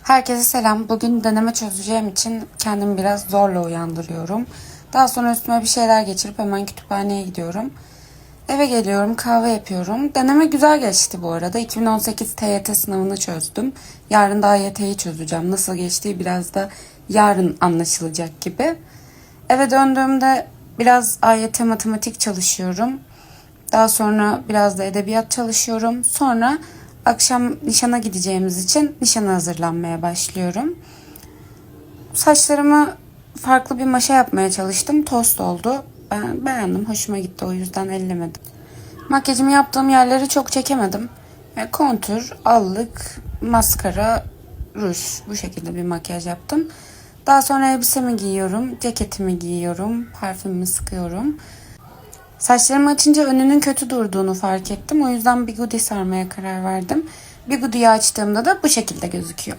Herkese selam. Bugün deneme çözeceğim için kendimi biraz zorla uyandırıyorum. Daha sonra üstüme bir şeyler geçirip hemen kütüphaneye gidiyorum. Eve geliyorum, kahve yapıyorum. Deneme güzel geçti bu arada. 2018 TYT sınavını çözdüm. Yarın da AYT'yi çözeceğim. Nasıl geçtiği biraz da yarın anlaşılacak gibi. Eve döndüğümde biraz AYT matematik çalışıyorum. Daha sonra biraz da edebiyat çalışıyorum. Sonra akşam nişana gideceğimiz için nişana hazırlanmaya başlıyorum. Saçlarımı farklı bir maşa yapmaya çalıştım. Tost oldu. Ben beğendim. Hoşuma gitti. O yüzden ellemedim. Makyajımı yaptığım yerleri çok çekemedim. Kontür, allık, maskara, ruj. Bu şekilde bir makyaj yaptım. Daha sonra elbisemi giyiyorum. Ceketimi giyiyorum. Parfümümü sıkıyorum. Saçlarımı açınca önünün kötü durduğunu fark ettim. O yüzden bigudi sarmaya karar verdim. Bigudiyi açtığımda da bu şekilde gözüküyor.